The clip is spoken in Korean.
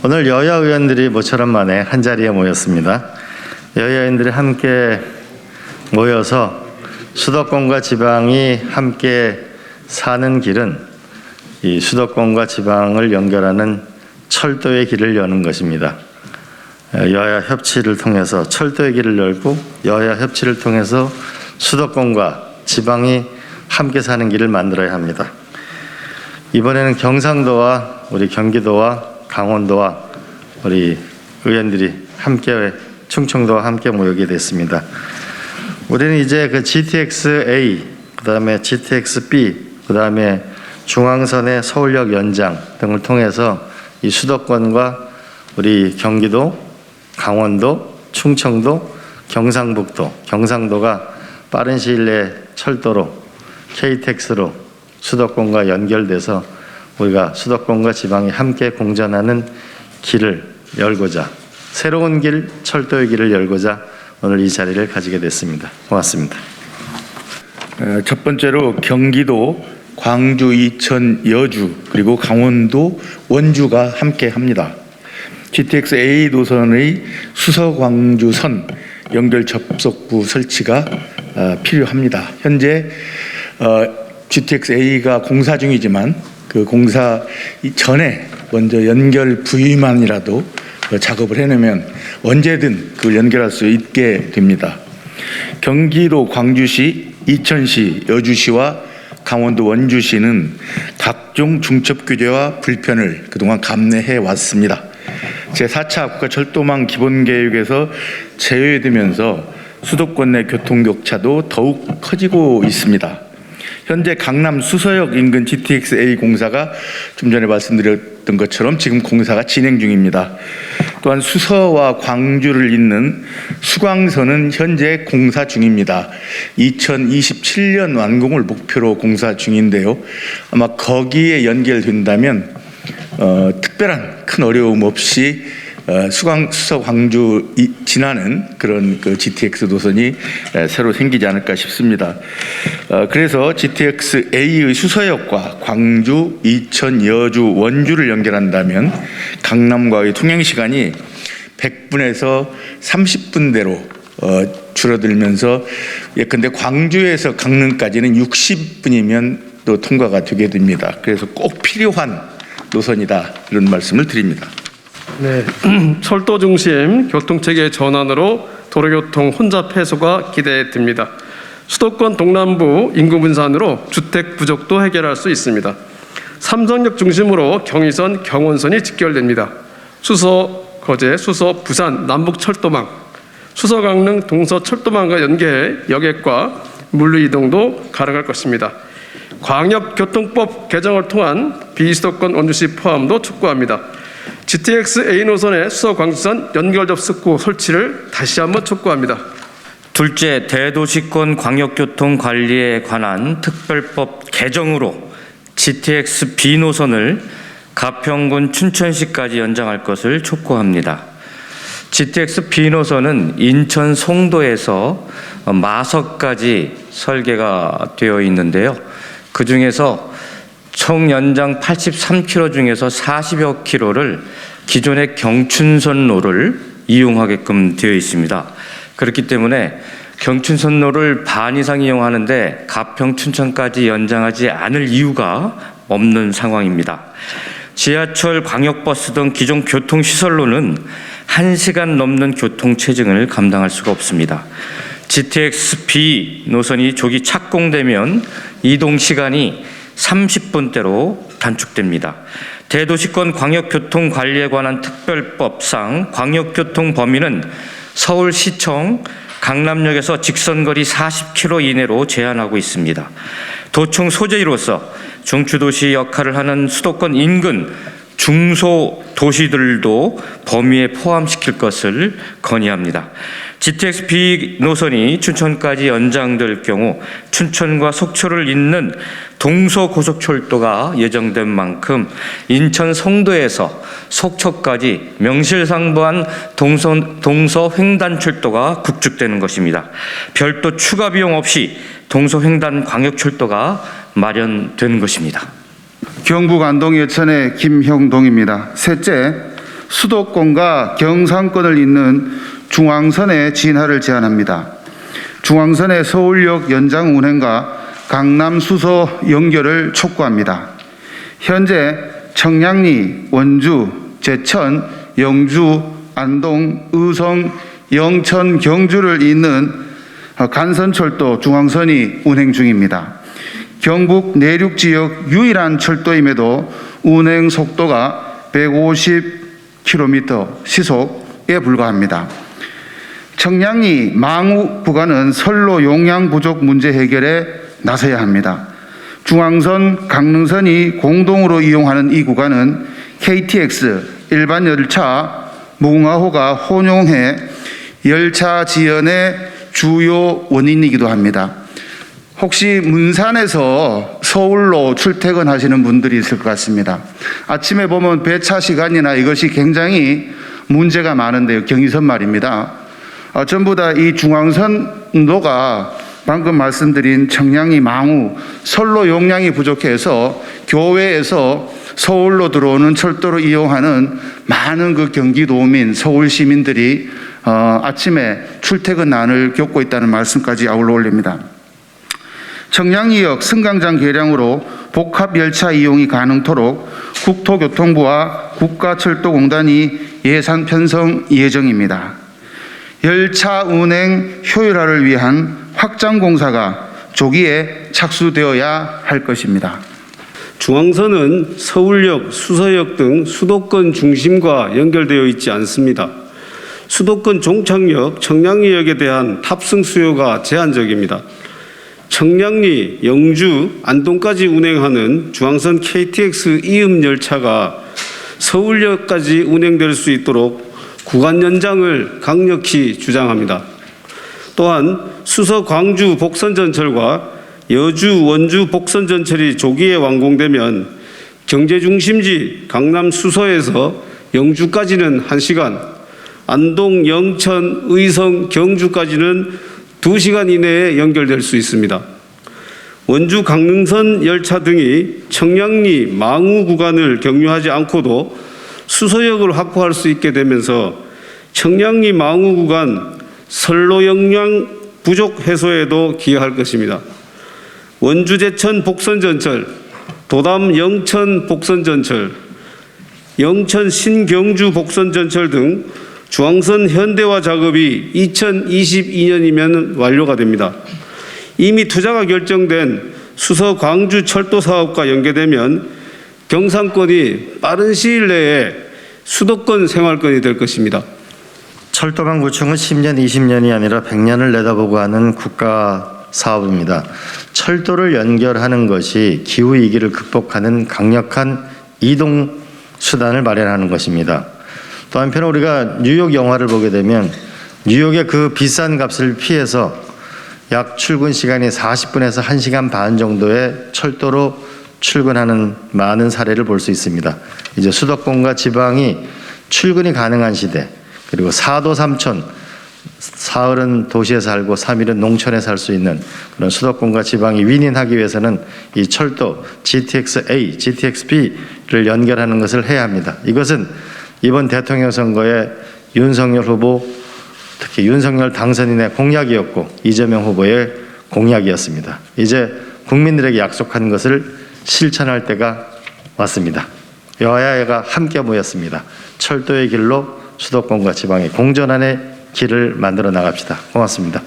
오늘 여야 의원들이 모처럼 만에 한자리에 모였습니다. 여야 의원들이 함께 모여서 수도권과 지방이 함께 사는 길은 이 수도권과 지방을 연결하는 철도의 길을 여는 것입니다. 여야 협치를 통해서 철도의 길을 열고 여야 협치를 통해서 수도권과 지방이 함께 사는 길을 만들어야 합니다. 이번에는 경상도와 우리 경기도와 강원도와 우리 의원들이 함께 충청도와 함께 모이게 됐습니다. 우리는 이제 그 GTX-A, 그다음에 GTX-B, 그다음에 중앙선의 서울역 연장 등을 통해서 이 수도권과 우리 경기도, 강원도, 충청도, 경상북도, 경상도가 빠른 시일 내에 철도로 KTX로 수도권과 연결돼서 우리가 수도권과 지방이 함께 공존하는 길을 열고자, 새로운 길, 철도의 길을 열고자 오늘 이 자리를 가지게 됐습니다. 고맙습니다. 첫 번째로 경기도, 광주, 이천, 여주, 그리고 강원도, 원주가 함께 합니다. GTX-A 노선의 수서-광주선 연결 접속부 설치가 필요합니다. 현재 GTX-A가 공사 중이지만 그 공사 전에 먼저 연결 부위만이라도 작업을 해내면 언제든 그걸 연결할 수 있게 됩니다. 경기도 광주시, 이천시, 여주시와 강원도 원주시는 각종 중첩 규제와 불편을 그동안 감내해 왔습니다. 제4차 국가철도망 기본계획에서 제외되면서 수도권 내 교통격차도 더욱 커지고 있습니다. 현재 강남 수서역 인근 GTX-A 공사가 좀 전에 말씀드렸던 것처럼 지금 공사가 진행 중입니다. 또한 수서와 광주를 잇는 수광선은 현재 공사 중입니다. 2027년 완공을 목표로 공사 중인데요. 아마 거기에 연결된다면 특별한 큰 어려움 없이 수서 광주 지나는 그런 그 GTX 노선이 새로 생기지 않을까 싶습니다. 그래서 GTX-A의 수서역과 광주, 이천, 여주, 원주를 연결한다면 강남과의 통행 시간이 100분에서 30분대로 줄어들면서 예컨대 광주에서 강릉까지는 60분이면 또 통과가 되게 됩니다. 그래서 꼭 필요한 노선이다, 이런 말씀을 드립니다. 네, 철도 중심 교통체계 전환으로 도로교통 혼잡 해소가 기대됩니다. 수도권 동남부 인구 분산으로 주택 부족도 해결할 수 있습니다. 삼성역 중심으로 경의선, 경원선이 직결됩니다. 수서, 거제, 수서, 부산, 남북 철도망, 수서, 강릉, 동서 철도망과 연계해 여객과 물류 이동도 가능할 것입니다. 광역교통법 개정을 통한 비수도권 원주시 포함도 촉구합니다. GTX-A 노선의 수서 광주선 연결 접속구 설치를 다시 한번 촉구합니다. 둘째, 대도시권 광역교통 관리에 관한 특별법 개정으로 GTX-B 노선을 가평군 춘천시까지 연장할 것을 촉구합니다. GTX-B 노선은 인천 송도에서 마석까지 설계가 되어 있는데요. 그 중에서 총 연장 83km 중에서 40여 km를 기존의 경춘선로를 이용하게끔 되어 있습니다. 그렇기 때문에 경춘선로를 반 이상 이용하는데 가평 춘천까지 연장하지 않을 이유가 없는 상황입니다. 지하철, 광역버스 등 기존 교통시설로는 1시간 넘는 교통체증을 감당할 수가 없습니다. GTX-B 노선이 조기 착공되면 이동시간이 30분대로 단축됩니다. 대도시권 광역교통 관리에 관한 특별법상 광역교통 범위는 서울시청, 강남역에서 직선거리 40km 이내로 제한하고 있습니다. 도청 소재지로서 중추도시 역할을 하는 수도권 인근 중소도시들도 범위에 포함시킬 것을 건의합니다. GTX-B 노선이 춘천까지 연장될 경우 춘천과 속초를 잇는 동서고속철도가 예정된 만큼 인천 송도에서 속초까지 명실상부한 동서횡단철도가 구축되는 것입니다. 별도 추가 비용 없이 동서횡단 광역철도가 마련되는 것입니다. 경북 안동 예천의 김형동입니다. 셋째, 수도권과 경상권을 잇는 중앙선의 진화를 제안합니다. 중앙선의 서울역 연장 운행과 강남 수서 연결을 촉구합니다. 현재 청량리, 원주, 제천, 영주, 안동, 의성, 영천, 경주를 잇는 간선철도 중앙선이 운행 중입니다. 경북 내륙 지역 유일한 철도임에도 운행 속도가 150km 시속에 불과합니다. 청량리 망우 구간은 선로 용량 부족 문제 해결에 나서야 합니다. 중앙선, 강릉선이 공동으로 이용하는 이 구간은 KTX 일반 열차 무궁화호가 혼용해 열차 지연의 주요 원인이기도 합니다. 혹시 문산에서 서울로 출퇴근하시는 분들이 있을 것 같습니다. 아침에 보면 배차 시간이나 이것이 굉장히 문제가 많은데요. 경의선 말입니다. 전부 다 이 중앙선로가 방금 말씀드린 청량리 망우 선로 용량이 부족해서 교외에서 서울로 들어오는 철도를 이용하는 많은 그 경기도민, 서울 시민들이 아침에 출퇴근난을 겪고 있다는 말씀까지 아울러 올립니다. 청량리역 승강장 개량으로 복합 열차 이용이 가능토록 국토교통부와 국가철도공단이 예산 편성 예정입니다. 열차 운행 효율화를 위한 확장 공사가 조기에 착수되어야 할 것입니다. 중앙선은 서울역, 수서역 등 수도권 중심과 연결되어 있지 않습니다. 수도권 종착역, 청량리역에 대한 탑승 수요가 제한적입니다. 청량리, 영주, 안동까지 운행하는 중앙선 KTX 이음 열차가 서울역까지 운행될 수 있도록 구간 연장을 강력히 주장합니다. 또한 수서 광주 복선전철과 여주 원주 복선전철이 조기에 완공되면 경제중심지 강남 수서에서 영주까지는 1시간, 안동, 영천, 의성, 경주까지는 2시간 이내에 연결될 수 있습니다. 원주 강릉선 열차 등이 청량리 망우 구간을 경유하지 않고도 수서역을 확보할 수 있게 되면서 청량리 망우 구간 선로 용량 부족 해소에도 기여할 것입니다. 원주 제천 복선전철, 도담 영천 복선전철, 영천 신경주 복선전철 등 중앙선 현대화 작업이 2022년이면 완료가 됩니다. 이미 투자가 결정된 수서 광주 철도 사업과 연계되면 경상권이 빠른 시일 내에 수도권 생활권이 될 것입니다. 철도망 구축은 10년, 20년이 아니라 100년을 내다보고 하는 국가 사업입니다. 철도를 연결하는 것이 기후위기를 극복하는 강력한 이동 수단을 마련하는 것입니다. 또 한편 우리가 뉴욕 영화를 보게 되면 뉴욕의 그 비싼 값을 피해서 약 출근 시간이 40분에서 1시간 반 정도의 철도로 출근하는 많은 사례를 볼 수 있습니다. 이제 수도권과 지방이 출근이 가능한 시대, 그리고 4도 3촌, 사흘은 도시에 살고 3일은 농촌에 살 수 있는 그런 수도권과 지방이 윈윈하기 위해서는 이 철도 GTX-A, GTX-B를 연결하는 것을 해야 합니다. 이것은 이번 대통령 선거에 윤석열 후보, 특히 윤석열 당선인의 공약이었고 이재명 후보의 공약이었습니다. 이제 국민들에게 약속한 것을 실천할 때가 왔습니다. 여야가 함께 모였습니다. 철도의 길로 수도권과 지방의 공존안의 길을 만들어 나갑시다. 고맙습니다.